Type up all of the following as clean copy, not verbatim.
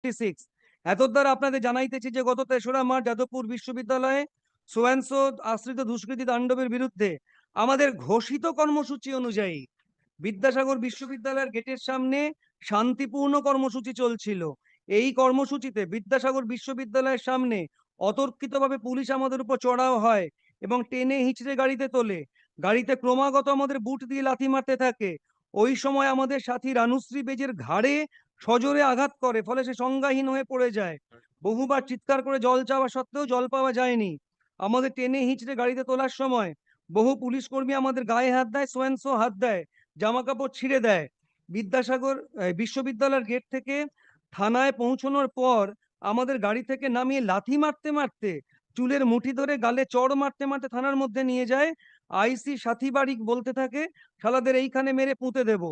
46। এতদ দ্বারা আপনাদের জানাইতেছি যে গত 3রা মার্চ যাদবপুর বিশ্ববিদ্যালয়ে সোয়ানসো আশ্রিত দুষ্কৃতী তাণ্ডবের বিরুদ্ধে আমাদের ঘোষিত কর্মসূচি অনুযায়ী বিদ্যাসাগর বিশ্ববিদ্যালয়ের গেটের সামনে শান্তিপূর্ণ কর্মসূচি চলছিল। এই কর্মসূচিতে বিদ্যাসাগর বিশ্ববিদ্যালয়ের সামনে অতর্কিতভাবে পুলিশ আমাদের উপর চড়াও হয় এবং টেনে হিঁচড়ে গাড়িতে তোলে। গাড়িতে ক্রমাগত আমাদের বুট দিয়ে লাথি মারতে থাকে। ওই সময় আমাদের সাথী রানুশ্রী বেজের ঘাড়ে সজোরে আঘাত করে, ফলে সে সংজ্ঞাহীন হয়ে পড়ে যায়। বহুবার চিৎকার করে জল চাওয়া সত্ত্বেও জল পাওয়া যায়নি। আমাদের টেনে হিঁচড়ে গাড়িতে তোলার সময় বহু পুলিশ কর্মী আমাদের গায়ে হাত দেয়, সোয়েন্সো হাত দেয়, জামা কাপড় ছিঁড়ে দেয়। বিদ্যাসাগর বিশ্ববিদ্যালয়ের গেট থেকে থানায় পৌঁছানোর পর আমাদের গাড়ি থেকে নামিয়ে লাথি মারতে মারতে, চুলের মুঠি ধরে গালে চড় মারতে মারতে থানার মধ্যে নিয়ে যায়। আইসি সাথী বাড়ি বলতে থাকে, শালাদের এইখানে মেরে পুঁতে দেব।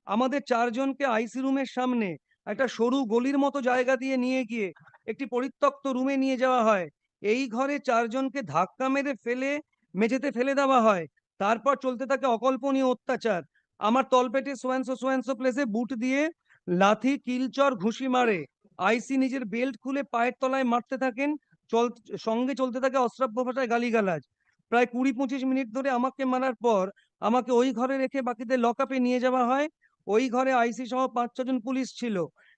আমাদের 4জনকে আইসি রুমের সামনে একটা সরু গলির মতো জায়গা দিয়ে নিয়ে গিয়ে একটি পরিত্যক্ত রুমে নিয়ে যাওয়া হয়। এই ঘরে 4জনকে ধাক্কা মেরে ফেলে মেঝেতে ফেলে দেওয়া হয়। তারপর চলতে থাকে অকল্পনীয় অত্যাচার। আমার তলপেটে সোয়ানসো সোয়ানসো প্লেসে বুট দিয়ে লাথি, কিলচর, ঘুষি মারে। আইসি নিজের বেল্ট খুলে পায়ের তলায় মারতে থাকেন। চল সঙ্গে চলতে থাকে অশ্রাব্য ভাষায় গালিগালাজ। প্রায় 20-25 মিনিট ধরে আমাকে মারার পর আমাকে ওই ঘরে রেখে বাকিদের লকআপে নিয়ে যাওয়া হয়। ওই ঘরে আইসি সহ 5-6 জন পুলিশ ছিল।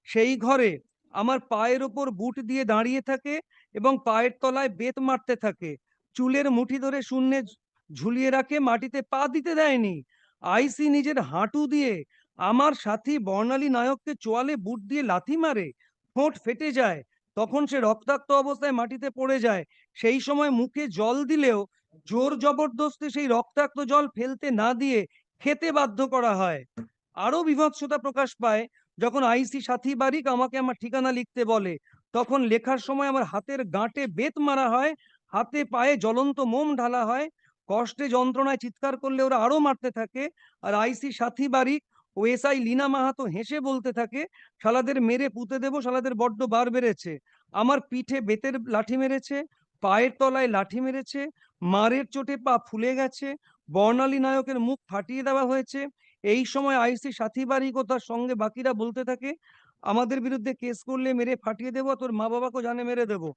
সেই ঘরে আমার পায়ের ওপর বুট দিয়ে দাঁড়িয়ে থাকে এবং পায়ের তলায় বেত মারতে থাকে। চুলের মুঠি ধরে শূন্যে ঝুলিয়ে রাখে, মাটিতে পা দিতে দেয়নি। আইসি নিজের হাঁটু দিয়ে আমার সাথী বর্ণালী নায়ককে চোয়ালে বুট দিয়ে লাথি মারে, ঠোঁট ফেটে যায়। তখন সে রক্তাক্ত অবস্থায় মাটিতে পড়ে যায়। সেই সময় মুখে জল দিলেও জোর জবরদস্তি সেই রক্তাক্ত জল ফেলতে না দিয়ে খেতে বাধ্য করা হয়। আরো বিভৎসতা প্রকাশ পায় যখন আইসি সাথী বারিক আমাকে আমার ঠিকানা লিখতে বলে। তখন লেখার সময় আমার হাতের গাঁটে বেত মারা হয়, হাতে পায়ে জ্বলন্ত মোম ঢালা হয়। কষ্টে যন্ত্রণায় চিৎকার করলে ওরা আরো মারতে থাকে। আর আইসি সাথী বারিক ও এসআই লীনা মাহাতো হেসে বলতে থাকে, শালাদের মেরে পুঁতে দেবো, শালাদের বড্ড বার বেড়েছে। আমার পিঠে বেতের লাঠি মেরেছে, পায়ের তলায় লাঠি মেরেছে, মারের চোটে পা ফুলে গেছে, বর্ণালী নায়কের মুখ ফাটিয়ে দেওয়া হয়েছে। এই সময় আইসি সাথী বারিক ও তার সঙ্গে বাকিরা বলতে থাকে, আমাদের বিরুদ্ধে কেস করলে মেরে ফাটিয়ে দেবো, তোর মা বাবাকেও জানে মেরে দেবো।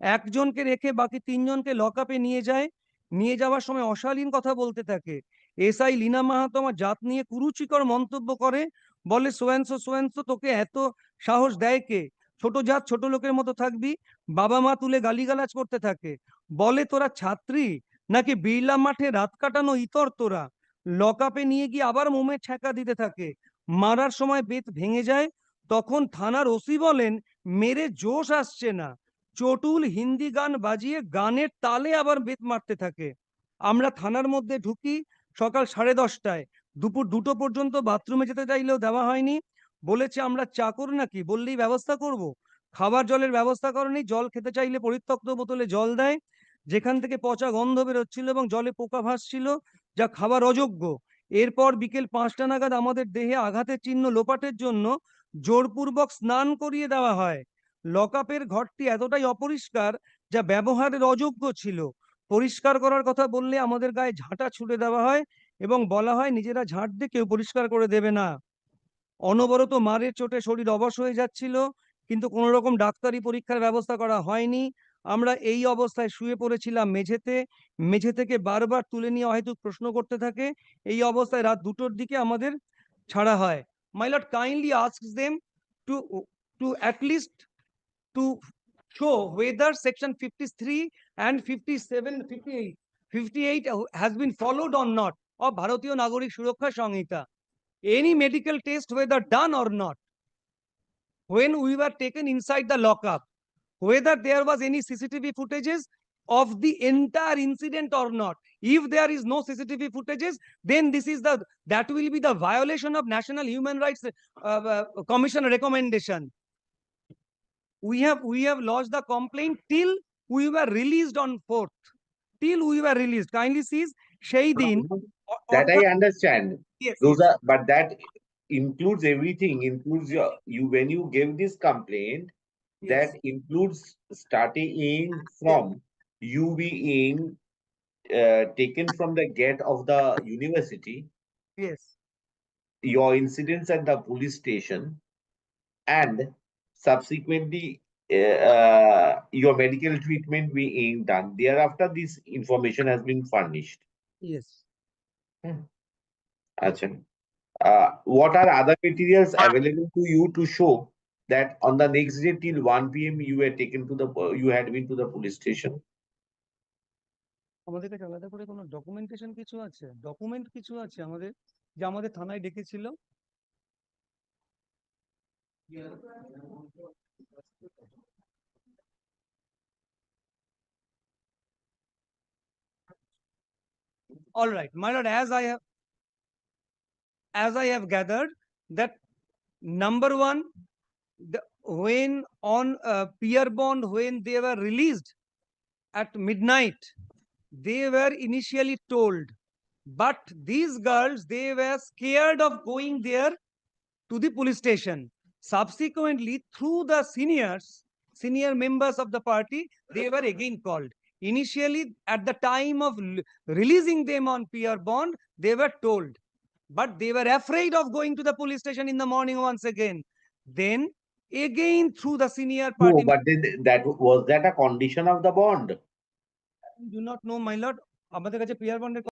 একজনকে রেখে বাকি 3জনকে লকআপে নিয়ে যায়। নিয়ে যাওয়ার সময় অশালীন কথা বলতে থাকে। এসআই লীনা মাহাতো আমার জাত নিয়ে কুরুচিকর মন্তব্য করে, বলে, সোয়ানসো সোয়ানসো, তোকে এত সাহস দেয় কে? ছোট জাত, ছোট লোকের মতো থাকবি। বাবা মা তুলে গালিগালাজ করতে থাকে। বলে, তোরা ছাত্রী নাকি বিড়লা মাঠে রাত কাটানো ইতর তোরা? লকআপে নিয়ে গিয়ে আবার মোমের ছ্যাঁকা দিতে থাকে। মারার সময় বেত ভেঙে যায়। তখন থানার ওসি বলেন, মেরে জোশ আসছে না। চটুল হিন্দি গান বাজিয়ে গানের তালে আবার বেত মারতে থাকে। আমরা থানার মধ্যে ঢুকি সকাল 10:30টায়। দুপুর 2টো পর্যন্ত বাথরুমে যেতে চাইলেও দেওয়া হয়নি। বলেছে আমরা চাকর নাকি, বললেই ব্যবস্থা করব। খাবার জলের ব্যবস্থা করেনি। জল খেতে চাইলে পরিত্যক্ত বোতলে জল দেয়, যেখান থেকে পচা গন্ধ বেরোচ্ছিল এবং জলে পোকা ভাসছিল, যা খাবার অযোগ্য। এরপর বিকেল 5টা নাগাদ আমাদের দেহে আঘাতের চিহ্ন লোপাটের জন্য জোরপূর্বক স্নান করিয়ে দেওয়া হয়। লকআপের ঘরটি এতটাই অপরিষ্কার যা ব্যবহারের অযোগ্য ছিল। পরিষ্কার করার কথা বললে আমাদের গায়ে ঝাঁটা ছুড়ে দেওয়া হয় এবং বলা হয় নিজেরা ঝাঁট দিয়ে কেউ পরিষ্কার করে দেবে না। অনবরত মারের চোটে শরীর অবশ হয়ে যাচ্ছিল, কিন্তু কোনো রকম ডাক্তারি পরীক্ষার ব্যবস্থা করা হয়নি। আমরা এই অবস্থায় শুয়ে পড়েছিলাম মেঝেতে। মেঝে থেকে বারবার তুলে নিয়ে অহেতুক প্রশ্ন করতে থাকে। এই অবস্থায় রাত 2টোর দিকে আমাদের ছাড়া হয়। My lord kindly asks them to to at least to show whether section 53 and 57 58 58 has been followed or not of Bharatiya Nagarik Suraksha Samhita. Any medical test whether done or not, when we were taken inside the lockup, whether there was any CCTV footages of the entire incident or not. If there is no CCTV footages, then this is that will be the violation of National Human Rights Commission recommendation. We have lodged the complaint till we were released on 4th. Till we were released. Kindly cease. সেই দিন That I understand. Yes, Those yes. are, but that includes everything. Includes you when you give this complaint. Yes. That includes starting from you being taken from the gate of the university, Yes. your incidents at the police station, and subsequently your medical treatment being done. Thereafter, this information has been furnished. Yes. Acha. What are other materials available to you to show that on the next day till 1 p.m. you were taken to the you had been to the police station? আমাদের কাছে আলাদা করে কোনো documentation কিছু আছে? Document কিছু আছে আমাদের যে আমাদের থানায় ডেকেছিল? All right, my lord, as I have gathered that number one, when on peer bond, when they were released at midnight, they were initially told, but these girls, they were scared of going there to the police station. Subsequently, through the senior members of the party, they were again called. Initially, at the time of releasing them on peer bond, they were told, but they were afraid of going to the police station in the morning once again. Then, again through the senior No, party, but was that a condition of the bond? I do not know, my lord. আমাদের কাছে peer bond